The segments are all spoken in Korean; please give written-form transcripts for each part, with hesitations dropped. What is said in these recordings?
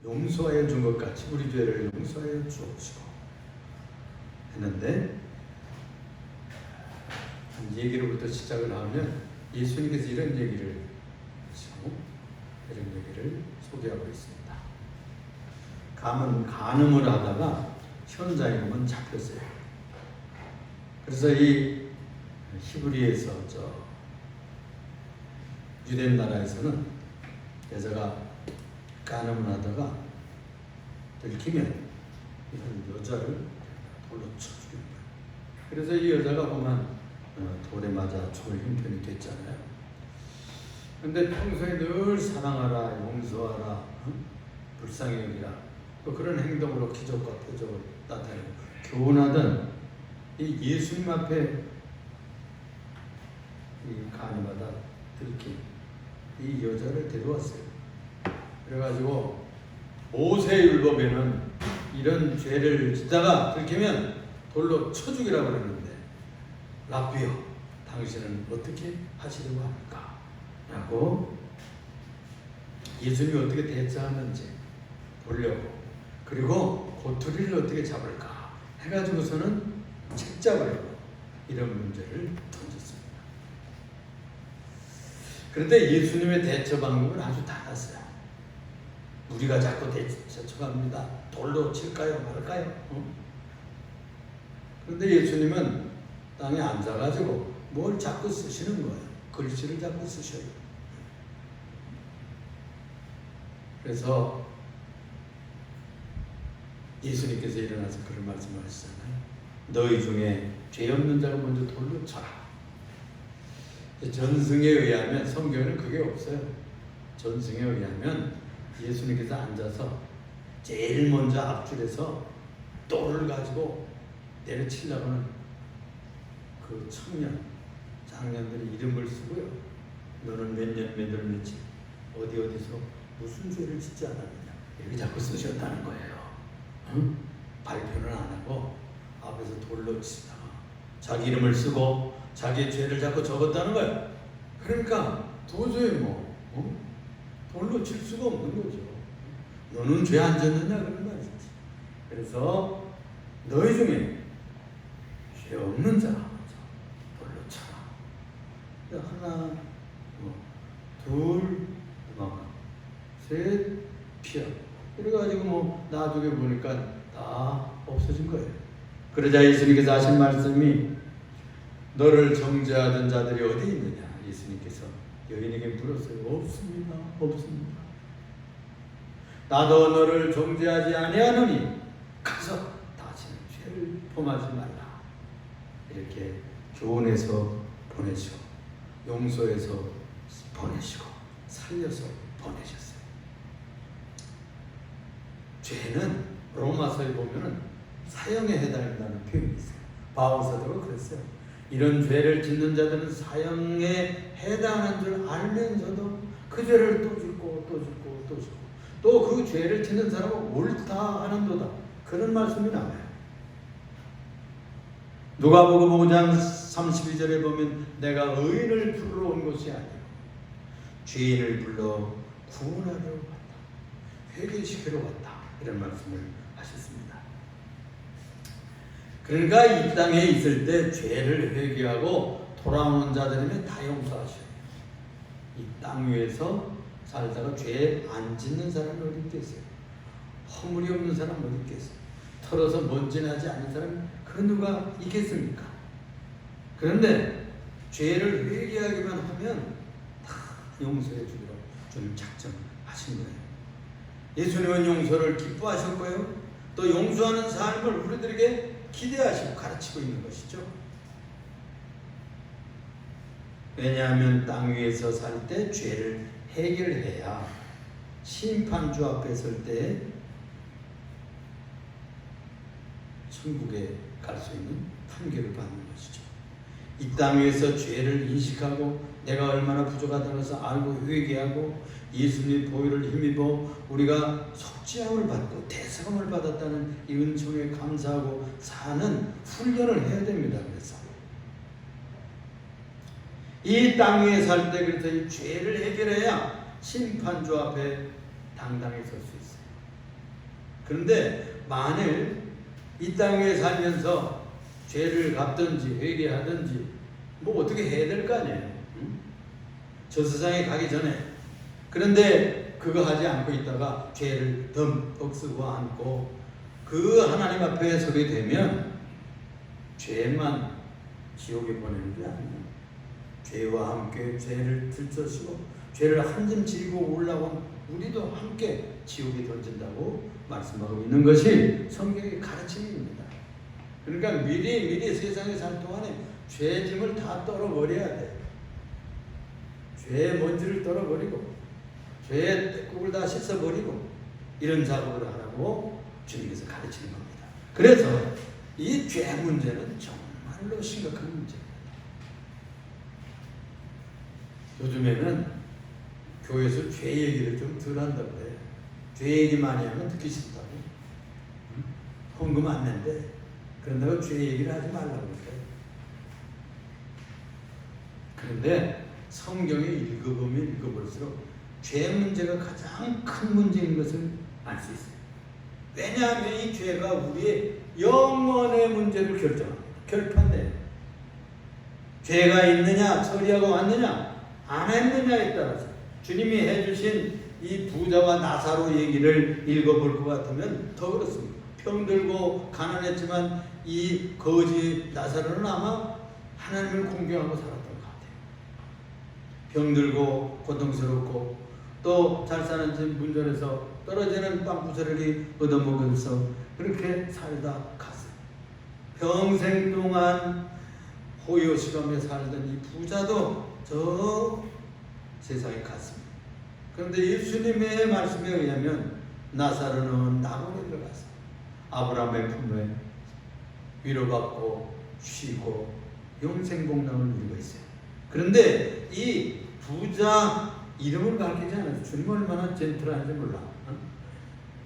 용서하여 준 것 같이 우리 죄를 용서하여 주옵시고 했는데, 한 얘기로부터 시작을 하면 예수님께서 이런 얘기를 하시고 이런 얘기를 소개하고 있습니다. 간음을 하다가 현장에 보면 잡혔어요. 그래서 이 히브리에서 유대 나라에서는 여자가 간음을 하다가 들키면 이런 여자를 돌로 쳐 죽입니다. 그래서 이 여자가 보면 돌에 맞아 죽을 형편이 됐잖아요. 근데 평소에 늘 사랑하라, 용서하라, 불쌍히 여기라, 또 그런 행동으로 기적과 표적을 나타내고 교훈하던 이 예수님 앞에 이 간음하다 들킨 이 여자를 데려왔어요. 그래가지고 모세율법에는 이런 죄를 짓다가 들키면 돌로 쳐 죽이라고 그러는데, 랍비여, 당신은 어떻게 하시려고 합니까? 라고 예수님이 어떻게 대처하는지 보려고, 그리고 고투리를 어떻게 잡을까 해가지고서는 책잡으려고 이런 문제를 던졌습니다. 그런데 예수님의 대처 방법은 아주 달랐어요. 우리가 자꾸 대처합니다. 돌로 칠까요 말까요? 그런데 예수님은 땅에 앉아가지고 뭘 자꾸 쓰시는 거예요. 글씨를 자꾸 쓰셔요. 그래서 예수님께서 일어나서 그런 말씀을 하시잖아요. 너희 중에 죄 없는 자가 먼저 돌로 쳐라. 전승에 의하면, 성경에는 그게 없어요. 전승에 의하면 예수님께서 앉아서 제일 먼저 앞줄에서 돌을 가지고 내려치려고 하는 그 청년, 장년들의 이름을 쓰고요. 너는 몇 년, 몇 월, 며칠, 어디서 무슨 죄를 짓지 않았느냐, 이렇게 자꾸 쓰셨다는 거예요. 응? 발표는 안 하고 앞에서 돌로 치다가 자기 이름을 쓰고 자기의 죄를 자꾸 적었다는 거예요. 그러니까 도저히 돌로 칠 수가 없는 거죠. 너는 죄 안 졌느냐 그런 말이지. 그래서 너희 중에 죄 없는 자 돌로 쳐라. 하나, 둘, 셋, 피하. 그래가지고 나중에 보니까 다 없어진 거예요. 그러자 예수님께서 하신 말씀이, 너를 정죄하던 자들이 어디 있느냐? 예수님께서 여인에게 물었어요. 없습니다. 나도 너를 정죄하지 아니하노니 가서 다시는 죄를 범하지 말라. 이렇게 교훈해서 보내시고, 용서해서 보내시고, 살려서 보내셨어요. 죄는 로마서에 보면은 사형에 해당한다는 표현이 있어요. 바울 사도가 그랬어요. 이런 죄를 짓는 자들은 사형에 해당하는 줄 알면서도 그 죄를 또 짓고 또 그 죄를 짓는 사람은 옳다 하는도다, 그런 말씀이 나와요. 누가복음 5장 32절에 보면 내가 의인을 부르러 온 것이 아니라 죄인을 불러 구원하려 왔다, 회개시키러 왔다, 이런 말씀을 하셨습니다. 그러니까 이 땅에 있을 때 죄를 회개하고 돌아오는 자들에게 다 용서하셔요. 이 땅 위에서 살다가 죄 안 짓는 사람이 어디 있겠어요? 허물이 없는 사람 어디 있겠어요? 털어서 먼지 나지 않는 사람이 그 누가 있겠습니까? 그런데 죄를 회개하기만 하면 다 용서해 주기로 좀 작정하신 거예요. 예수님은 용서를 기뻐하셨고요, 또 용서하는 삶을 우리들에게 기대하시고 가르치고 있는 것이죠. 왜냐하면 땅 위에서 살 때 죄를 해결해야 심판주 앞에 설 때 천국에 갈 수 있는 판결을 받는 것이죠. 이 땅 위에서 죄를 인식하고 내가 얼마나 부족하다는 것을 알고 회개하고 예수님의 보혈을 힘입어 우리가 속죄함을 받고 대성함을 받았다는 이 은총에 감사하고 사는 훈련을 해야 됩니다. 그래서 이 땅 위에 살 때 그래서 이 죄를 해결해야 심판주 앞에 당당히 설 수 있어요. 그런데 만일 이 땅에 살면서 죄를 갚든지 회개하든지 뭐 어떻게 해야 될 거 아니에요. 응? 저 세상에 가기 전에. 그런데 그거 하지 않고 있다가 죄를 덤벅 쓰고 안고 그 하나님 앞에 서게 되면 죄만 지옥에 보내는 게 아니에요. 죄와 함께 죄를 들춰시고 죄를 한 점 지고 올라온 우리도 함께 지옥에 던진다고 말씀하고 있는 것이 성경의 가르침입니다. 그러니까 미리 세상에 살 동안에 죄짐을 다 떨어버려야 돼. 죄의 먼지를 떨어버리고 죄의 때국을 다 씻어버리고 이런 작업을 하라고 주님께서 가르치는 겁니다. 그래서 이 죄 문제는 정말로 심각한 문제입니다. 요즘에는 교회에서 죄 얘기를 좀 덜 한다고 해요. 죄 얘기 많이 하면 듣기 싫다고. 헌금 안 낸대. 그런다고 죄 얘기를 하지 말라고 그래요. 그런데 성경에 읽어보면 읽어볼수록 죄 문제가 가장 큰 문제인 것을 알 수 있어요. 왜냐하면 이 죄가 우리의 영원의 문제를 결정합니다. 결판돼요. 죄가 있느냐 처리하고 왔느냐 안 했느냐에 따라서 주님이 해주신 이 부자와 나사로 얘기를 읽어볼 것 같으면 더 그렇습니다. 병들고 가난했지만 이 거지 나사로는 아마 하나님을 공경하고 살았던 것 같아요. 병들고 고통스럽고 또 잘 사는 집 문전에서 떨어지는 빵구스러기 얻어먹으면서 그렇게 살다 갔어요. 평생 동안 호요시감에 살던 이 부자도 저 세상에 갔습니다. 그런데 예수님의 말씀에 의하면 나사로는 낙원에 들어갔어요. 아브라함의 품에 위로받고 쉬고 영생복락을 누리고 있어요. 그런데 이 부자 이름을 밝히지 않아서 주님 얼마나 젠틀한지 몰라.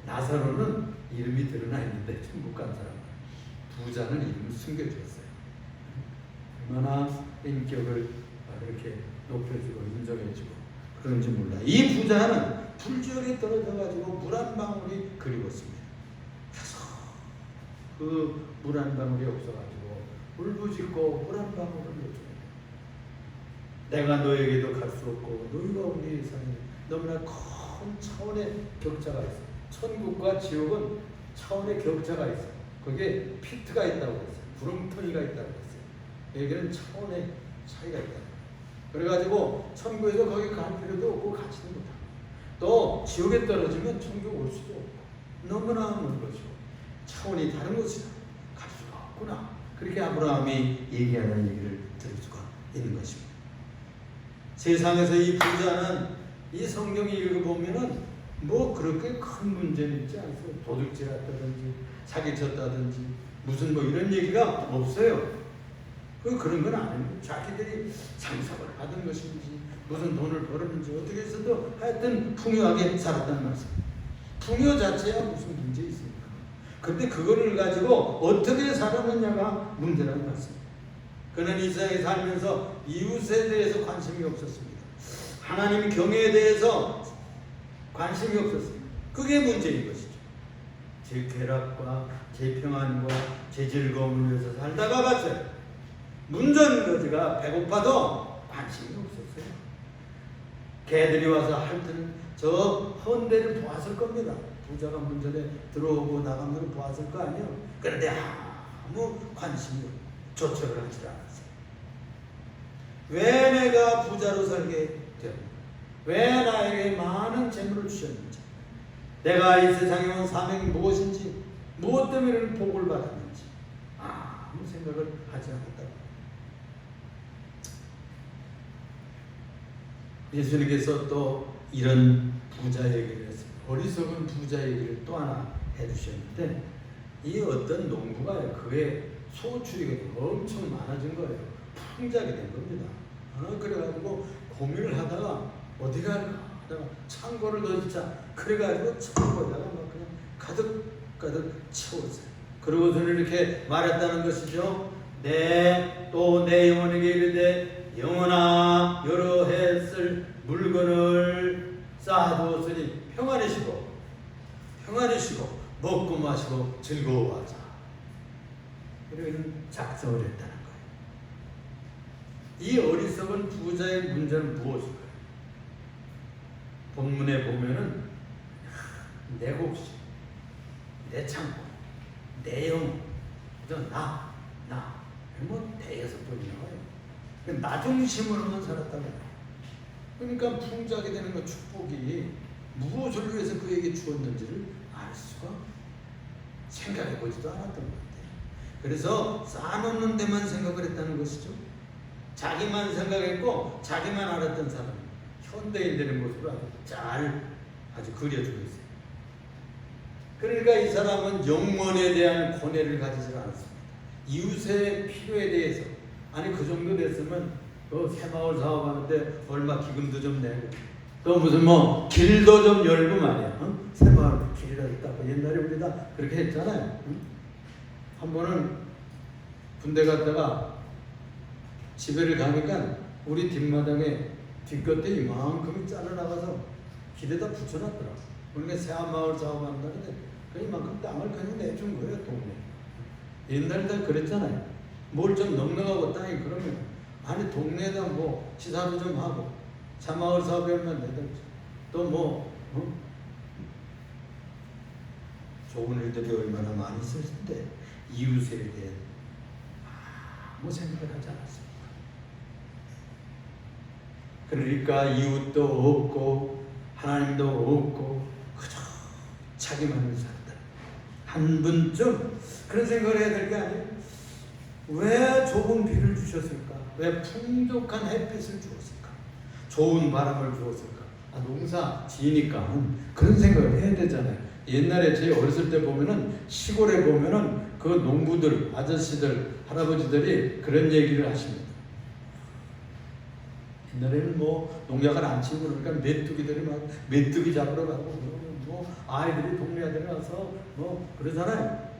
나사로는 이름이 드러나 있는데 천국 간 사람, 부자는 이름을 숨겨줬어요. 얼마나 인격을 이렇게 높여주고 인정해주고 그런지 몰라. 이 부자는 불지역에 떨어져가지고 물 한 방울이 그리웠습니다. 계속 그 물 한 방울이 없어가지고 울부짖고 물 한 방울을 요청해요. 내가 너에게도 갈 수 없고 너희가 우리의 삶에 너무나 큰 차원의 격차가 있어. 천국과 지옥은 차원의 격차가 있어. 거기에 피트가 있다고 했어요. 구렁텅이가 있다고 했어요. 여기는 차원의 차이가 있다. 그래가지고 천국에서 거기 갈 필요도 없고 가지도 못하고 또 지옥에 떨어지면 천국 올 수도 없고 너무나 먼 것이고 차원이 다른 곳이다. 갈 수가 없구나. 그렇게 아브라함이 얘기하는 얘기를 들을 수가 있는 것입니다. 세상에서 이 부자는 이 성경 읽어보면은 뭐 그렇게 큰 문제는 있지 않아요. 도둑질했다든지 사기쳤다든지 무슨 뭐 이런 얘기가 없어요. 그런 건 아니에요. 자기들이 상속을 받은 것인지 무슨 돈을 벌었는지 어떻게 해서도 하여튼 풍요하게 살았다는 말씀. 풍요 자체야 무슨 문제 있습니까? 그런데 그거를 가지고 어떻게 살았느냐가 문제라는 말씀. 그는 이 세상에 살면서 이웃에 대해서 관심이 없었습니다. 하나님 경외에 대해서 관심이 없었습니다. 그게 문제인 것이죠. 제 쾌락과 제 평안과 제 즐거움을 위해서 살다가 갔어요. 문전거지가 배고파도 관심이 없었어요. 개들이 와서 핥는 저 헌대를 보았을 겁니다. 부자가 문전에 들어오고 나가는 걸 보았을 거 아니에요. 그런데 아무 관심이 조처를 하지 않았어요. 왜 내가 부자로 살게 되었는가? 왜 나에게 많은 재물을 주셨는지, 내가 이 세상에 온 사명이 무엇인지, 무엇 때문에 복을 받았는지 아무 생각을 하지 않았다. 예수님께서 또 이런 부자 얘기를 했습니다. 어리석은 부자 얘기를 또 하나 해주셨는데 이 어떤 농부가요. 그의 소출이 엄청 많아진 거예요. 풍작이 된 겁니다. 그래가지고 고민을 하다가 어디 갈까 하다가 창고를 더 짓자. 그래가지고 창고에다가 막 그냥 가득 채웠어요. 그러고서는 이렇게 말했다는 것이죠. 또 내 영혼에게 이르되 영혼아 여러 해 쓸 물건을 쌓아두었으니 평안히 쉬고 먹고 마시고 즐거워하자. 이런 작성을 했다는 거예요. 이 어리석은 부자의 문제는 무엇일까요? 본문에 보면은 내 곡식, 내 창고, 내 영, 나 뭐 대여섯번이 나와요. 나 중심으로만 살았다고 해요. 그러니까 풍족하게 되는 그 축복이 무엇을 위해서 그에게 주었는지를 알 수가 생각해 보지도 않았던 것 같아요. 그래서 쌓아놓는 데만 생각을 했다는 것이죠. 자기만 생각했고 자기만 알았던 사람, 현대인 되는 모습을 아주 그려주고 있어요. 그러니까 이 사람은 영원에 대한 고뇌를 가지지 않았습니다. 이웃의 필요에 대해서, 아니 그 정도 됐으면 새마을 사업하는데 얼마 기금도 좀 내고 또 무슨 뭐 길도 좀 열고 말이야. 새마을 길이라 있다고 옛날에 우리 다 그렇게 했잖아요. 한 번은 군대 갔다가 집에를 가니까 우리 뒷마당에 뒷겉에 이만큼이 잘라나가서 길에다 붙여놨더라. 그러니까 새마을 사업한다는데 이만큼 땅을 그냥 내준 거예요. 동네. 옛날에 다 그랬잖아요. 뭘 좀 넉넉하고 땅이 그러면 아니 동네에다 뭐 시사도 좀 하고 새마을 사업에 얼마 내든지 또 좋은 일들이 얼마나 많이 있을 텐데 이웃에 대해 아무 생각을 하지 않았습니다. 그러니까 이웃도 없고 하나님도 없고 그저 자기만을 산다. 한 분쯤 그런 생각을 해야 될 게 아니에요. 왜 좋은 비를 주셨을까? 왜 풍족한 햇빛을 주었을까? 좋은 바람을 주었을까? 농사 지니까 그런 생각을 해야 되잖아요. 옛날에 제 어렸을 때 보면은 시골에 보면은 그 농부들, 아저씨들, 할아버지들이 그런 얘기를 하십니다. 옛날에는 뭐 농약을 안 치고 그러니까 메뚜기들이 막 메뚜기 잡으러 가고 뭐 아이들이 동네 아들 가서 뭐 그러잖아요.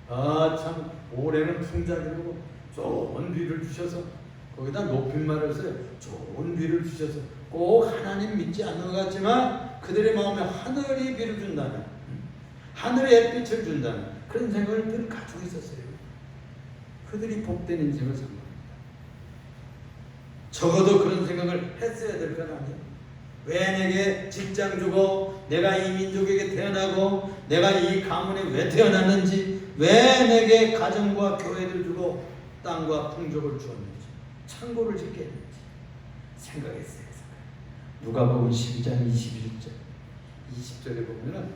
참 올해는 풍작이라고 좋은 비를 주셔서 거기다 높임말을 써요. 좋은 비를 주셔서 꼭 하나님 믿지 않는 것 같지만 그들의 마음에 하늘이 비를 준다는, 하늘의 햇빛을 준다는 그런 생각을 늘 가지고 있었어요. 그들이 복된 인생을 산 겁니다. 적어도 그런 생각을 했어야 될 건 아니에요. 왜 내게 직장 주고 내가 이 민족에게 태어나고 내가 이 가문에 왜 태어났는지, 왜 내게 가정과 교회를 주고 땅과 풍족을 주었는지, 창고를 짓게 했는지 생각했어요. 누가복음 12장 20절에 보면은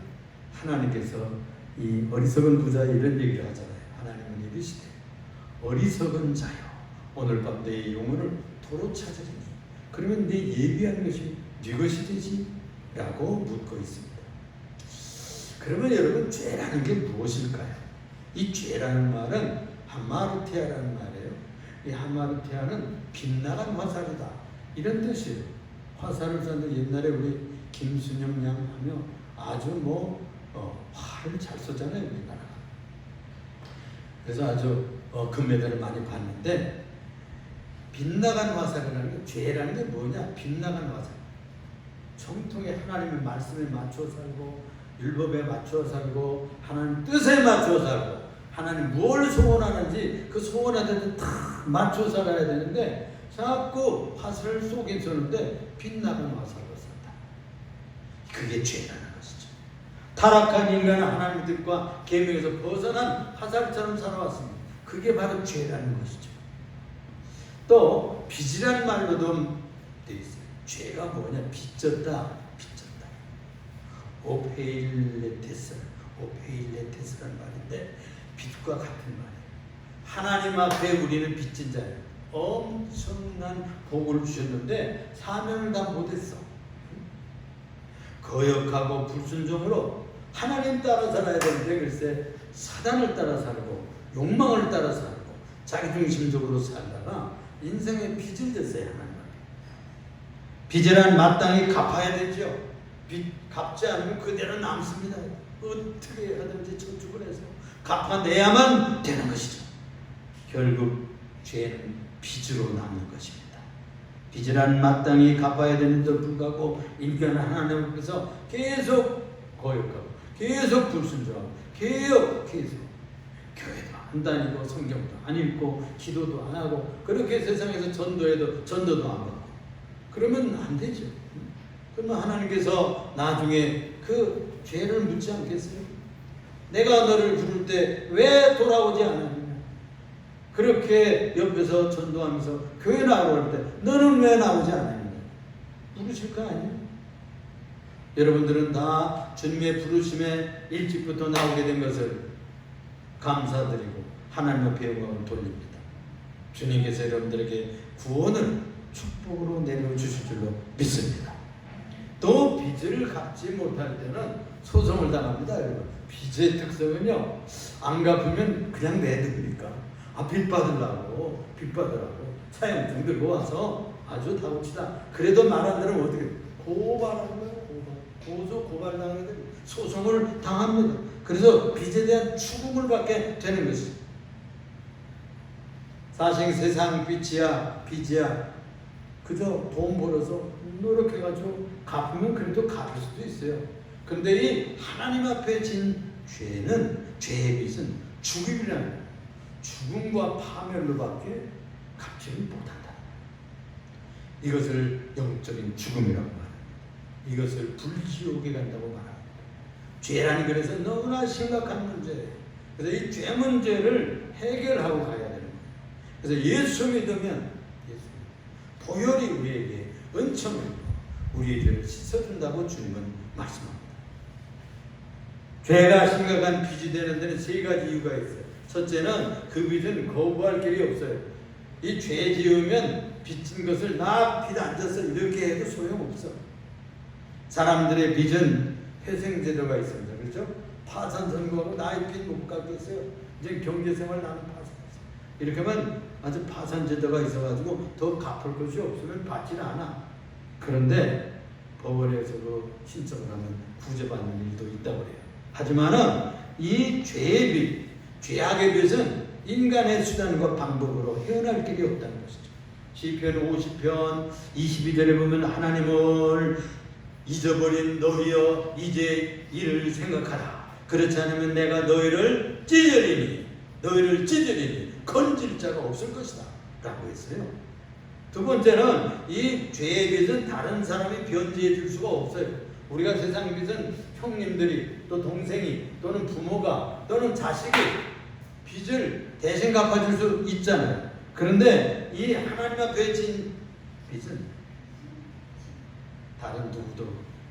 하나님께서 이 어리석은 부자의 이런 얘기를 하잖아요. 하나님은 이르시되 어리석은 자여 오늘 밤 내 영혼을 도로 찾으리니 그러면 네 예비한 것이 네 것이 되지? 라고 묻고 있습니다. 그러면 여러분 죄라는 게 무엇일까요? 이 죄라는 말은 하마르티아라는 말이에요. 이 하마르티아는 빗나간 화살이다 이런 뜻이에요. 화살을 쐈는데 옛날에 우리 김순영 양 하며 아주 활을 잘 쏘잖아요, 우리나라가. 그래서 아주 금메달을 많이 받는데, 빗나간 화살이라는 게, 죄라는 게 뭐냐? 빗나간 화살. 정통의 하나님의 말씀에 맞춰 살고 율법에 맞춰 살고 하나님 뜻에 맞춰 살고 하나님 무엇을 소원하는지 그 소원하는 데 다 맞춰 살아야 되는데 자꾸 화살을 쏘긴 쏘는데 빗나간 화살로 산다. 그게 죄라는 것이죠. 타락한 인간은 하나님의 뜻과 계명에서 벗어난 화살처럼 살아왔습니다. 그게 바로 죄라는 것이죠. 또 빚이라는 말로도 되어 있어요. 죄가 뭐냐? 빚졌다. 오페일레테스라는 말인데 빚과 같은 말이에요. 하나님 앞에 우리는 빚진 자예요. 엄청난 복을 주셨는데 사명을 다 못했어. 거역하고 불순종으로 하나님 따라 살아야 되는데 글쎄 사단을 따라 살고 욕망을 따라 살고 자기중심적으로 살다가 인생에 빚을 졌어요. 하나님 앞에. 빚이란 마땅히 갚아야 되죠. 빚 갚지 않으면 그대로 남습니다. 어떻게 하든지 저축을 해서 갚아내야만 되는 것이죠. 결국 죄는 빚으로 남는 것입니다. 빚이란 마땅히 갚아야 되는데도 불구하고 인간은 하나님 앞에서 계속 거역하고 계속 불순종하고 계속 교회도 안 다니고 성경도 안 읽고 기도도 안 하고 그렇게 세상에서 전도해도 전도도 안 하고 그러면 안 되죠. 그러면 하나님께서 나중에 그 죄를 묻지 않겠어요? 내가 너를 부를 때 왜 돌아오지 않았느냐? 그렇게 옆에서 전도하면서 교회 나오고 할 때 너는 왜 나오지 않았느냐? 부르실 거 아니에요? 여러분들은 다 주님의 부르심에 일찍부터 나오게 된 것을 감사드리고 하나님 앞에 영광을 돌립니다. 주님께서 여러분들에게 구원을 축복으로 내려주실 줄로 믿습니다. 또 빚을 갚지 못할 때는 소송을 당합니다. 여러분, 빚의 특성은요, 안 갚으면 그냥 내둡니까? 빚 받으라고 사형증 들고 와서 아주 다고치다. 그래도 말 안 들으면 어떻게 고발하는 거예요? 고발당하게 됩니다. 소송을 당합니다. 그래서 빚에 대한 추궁을 받게 되는 것입니다. 사실 세상 빚이야 그저 돈 벌어서 노력해가지고 갚으면 그래도 갚을 수도 있어요. 그런데 이 하나님 앞에 진 죄는, 죄의 빚은 죽음이라는 거예요. 죽음과 파멸로밖에 갚지는 못한다. 이것을 영적인 죽음이라고 말합니다. 이것을 불지옥에 간다고 말합니다. 죄라는 그래서 너무나 심각한 문제예요. 그래서 이 죄 문제를 해결하고 가야 되는 거예요. 그래서 예수 믿으면 보혈이 우리에게 은총을 우리의 죄를 씻어준다고 주님은 말씀합니다. 죄가 심각한 빚이 되는 데는 세 가지 이유가 있어요. 첫째는 그 빚은 거부할 길이 없어요. 이 죄 지으면 빚진 것을 나 빚 안 졌어 이렇게 해도 소용없어. 사람들의 빚은 회생제도가 있습니다. 그렇죠? 파산 선고하고 나의 빚 못 갚겠어요. 이제 경제생활 나는 파산했어. 이렇게 하면 아주 파산제도가 있어가지고 더 갚을 것이 없으면 받지는 않아. 그런데 법원에서 그 신청을 하면 구제받는 일도 있다고 해요. 하지만은 이 죄의 빚, 죄악의 빚은 인간의 수단과 방법으로 헤어날 길이 없다는 것이죠. 시편 50편 22절에 보면 하나님을 잊어버린 너희여 이제 이를 생각하라. 그렇지 않으면 내가 너희를 찢으리니 건질 자가 없을 것이다 라고 했어요. 두 번째는 이 죄의 빚은 다른 사람이 변제해 줄 수가 없어요. 우리가 세상 빚은 형님들이 또 동생이 또는 부모가 또는 자식이 빚을 대신 갚아줄 수 있잖아요. 그런데 이 하나님 앞에 진 빚은 다른 누구도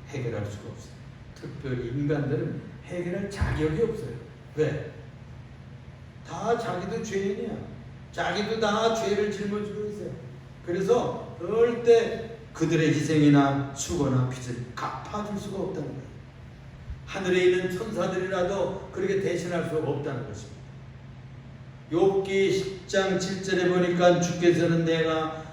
해결할 수가 없어요. 특별히 인간들은 해결할 자격이 없어요. 왜? 다 자기도 죄인이야. 자기도 다 죄를 짊어지고 있어요. 그래서 절대 그들의 희생이나 수고나 빚을 갚아줄 수가 없다는 거예요. 하늘에 있는 천사들이라도 그렇게 대신할 수가 없다는 것입니다. 욥기 10장 7절에 보니까 주께서는 내가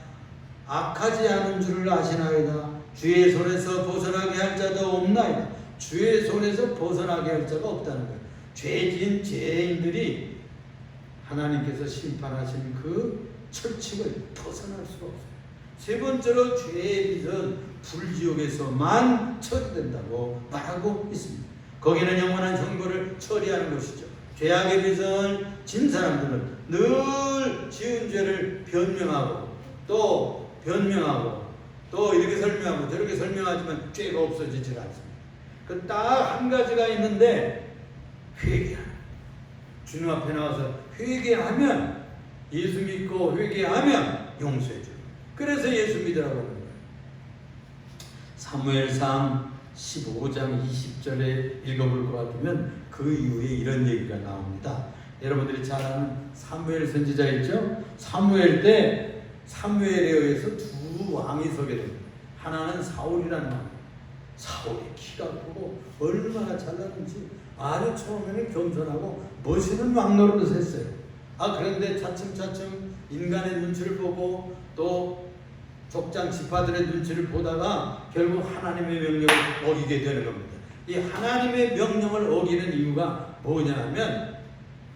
악하지 않은 줄을 아시나이다. 주의 손에서 벗어나게 할 자도 없나이다. 주의 손에서 벗어나게 할 자가 없다는 거예요. 죄진 죄인들이 하나님께서 심판하신 그 철칙을 벗어날 수가 없어요. 세 번째로 죄의 빚은 불지옥에서만 처리된다고 말하고 있습니다. 거기는 영원한 형벌을 처리하는 것이죠. 죄악의 빚을 진 사람들은 늘 지은 죄를 변명하고 또 이렇게 설명하고 저렇게 설명하지만 죄가 없어지질 않습니다. 그 딱 한 가지가 있는데 회개하는, 주님 앞에 나와서 회개하면, 예수 믿고 회개하면 용서해 줘요. 그래서 예수 믿으라고 하는 거예요. 사무엘상 15장 20절에 읽어볼 것 같으면 그 이후에 이런 얘기가 나옵니다. 여러분들이 잘 아는 사무엘 선지자 있죠? 사무엘 때 사무엘에 의해서 두 왕이 서게 됩니다. 하나는 사울이라는 왕. 사울이 키가 크고 얼마나 잘났는지 아주 처음에는 겸손하고 멋있는 왕 노릇을 했어요. 그런데 차츰차츰 인간의 눈치를 보고 또 족장 지파들의 눈치를 보다가 결국 하나님의 명령을 어기게 되는 겁니다. 이 하나님의 명령을 어기는 이유가 뭐냐면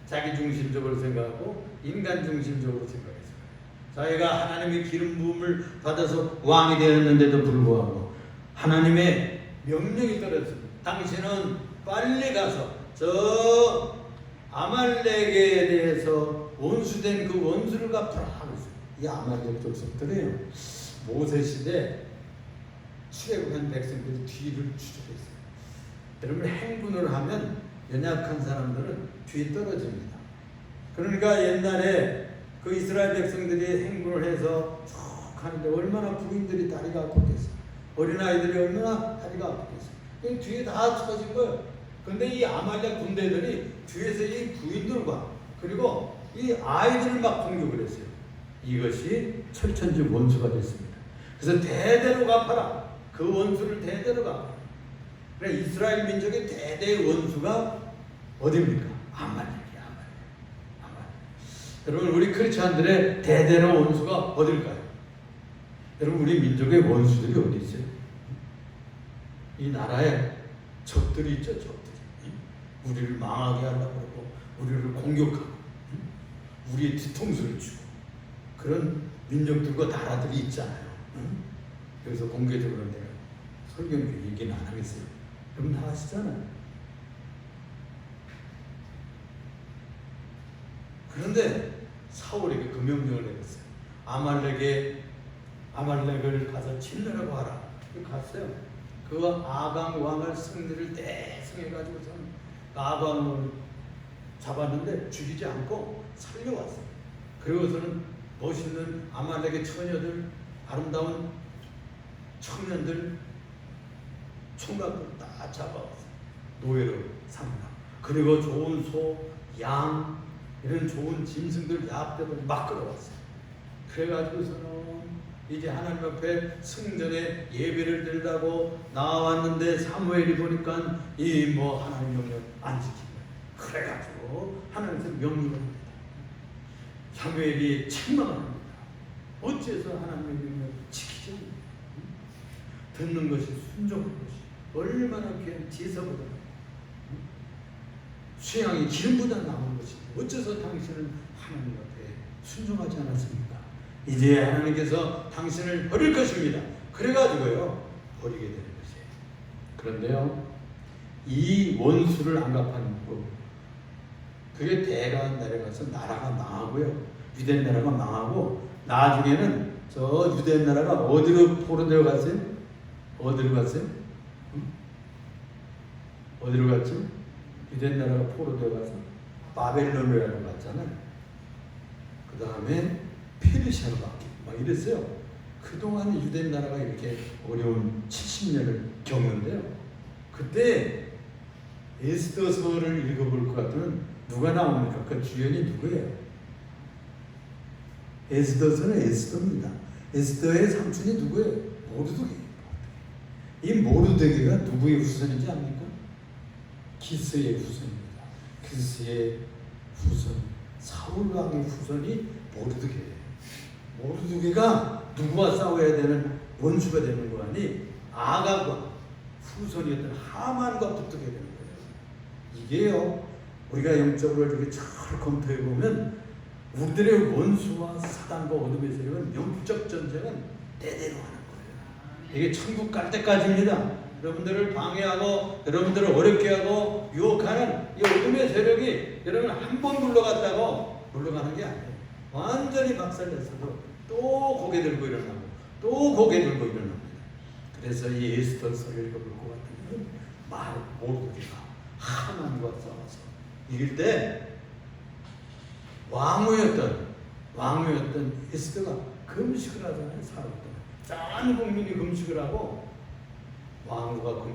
자기 중심적으로 생각하고 인간 중심적으로 생각했어요. 자기가 하나님의 기름 부음을 받아서 왕이 되었는데도 불구하고 하나님의 명령이 떨어졌습니다. 당신은 빨리 가서 저 아말렉에 대해서 원수된 그 원수를 갚으라 하면서 이 아말렉 족속들이요 모세 시대 출애굽한 백성들이 뒤를 추적했어요. 여러분 행군을 하면 연약한 사람들은 뒤에 떨어집니다. 그러니까 옛날에 그 이스라엘 백성들이 행군을 해서 쭉 하는데 얼마나 부인들이 다리가 아팠겠어요. 어린아이들이 얼마나 다리가 아팠겠어요. 뒤에 다 처진 거예요. 근데 이 아말렉 군대들이 뒤에서 이 부인들과 그리고 이 아이들을 막 공격을 했어요. 이것이 철천지 원수가 됐습니다. 그래서 대대로 갚아라. 그 원수를 대대로 갚아라. 그래 이스라엘 민족의 대대의 원수가 어디입니까? 아말렉이야. 아말렉. 여러분 우리 크리스찬들의 대대로 원수가 어딜까요? 여러분 우리 민족의 원수들이 어디 있어요? 이 나라에 적들이 있죠. 적들이. 우리를 망하게 하려고 하고 우리를 공격하고 우리의 뒤통수를 주고 그런 민족들과 나라들이 있잖아요. 그래서 공개적으로 내가 설교는 얘기는 안 하겠어요. 여러분 다 아시잖아요. 그런데 사울에게 그 명령을 내렸어요. 아말렉을 가서 치려고 하라. 갔어요. 그 아강 왕을 승리를 대승해가지고서는 아강을 잡았는데 죽이지 않고 살려왔어요. 그리고서는 멋있는 아말렉의 처녀들, 아름다운 청년들, 총각들 다 잡아왔어요. 노예로 삼다. 그리고 좋은 소, 양 이런 좋은 짐승들 약대들 막 끌어왔어요. 그래가지고서는 이제 하나님 앞에 승전에 예배를 드리려고 나왔는데 사무엘이 보니까 이 뭐 하나님 명령 안 지키고 그래가지고 하나님께서 명령을 합니다. 사무엘이 책망합니다. 어째서 하나님의 명령을 지키지 않느냐. 듣는 것이 순종하는 것이 얼마나 귀한 제사보다 수양이 기름보다 나은 것이 어째서 당신은 하나님 앞에 순종하지 않았습니까? 이제 하나님께서 당신을 버릴 것입니다. 그래가지고요 버리게 되는 것이에요. 그런데요 이 원수를 안 갚아는 거 그게 대가 내려가서 나라가 망하고요 유대 나라가 망하고 나중에는 저 유대 나라가 어디로 포로되어 갔어요? 어디로 갔어요? 어디로 갔죠? 유대 나라가 포로되어 가서 바벨론으로 갔잖아요. 그 다음에 페르시아로 바뀌고 막 이랬어요. 그동안 유대 나라가 이렇게 어려운 70년을 겪는데요. 그때 에스더서를 읽어볼 것 같으면 누가 나옵니까? 그 주연이 누구예요? 에스더서는 에스더입니다. 에스더의 삼촌이 누구예요? 모르드게예요. 이 모르드게가 누구의 후손인지 압니까? 기스의 후손입니다. 기스의 후손, 사울 왕의 후손이 모르드게예요. 모르드게가 누구와 싸워야 되는 원수가 되는 거 아니 아각과 후손이었던 하만과 붙게 되는 거예요. 이게요 우리가 영적으로 이렇게 잘 검토해 보면 우리들의 원수와 사단과 어둠의 세력은 영적 전쟁은 대대로 하는 거예요. 이게 천국 갈 때까지입니다. 여러분들을 방해하고 여러분들을 어렵게 하고 유혹하는 이 어둠의 세력이 여러분 한 번 물러갔다고 물러가는 게 아니에요. 완전히 박살냈어도 또 고개 들고 일어나고 또 고개 들고 일어납니다. 그래서 이 에스더서를 읽어볼 것 같으면 모르드게가 하만과 싸워서 이길 때 왕후였던 에스더가 금식을 하잖아요. 전 국민이 금식을 하고 왕후가 금식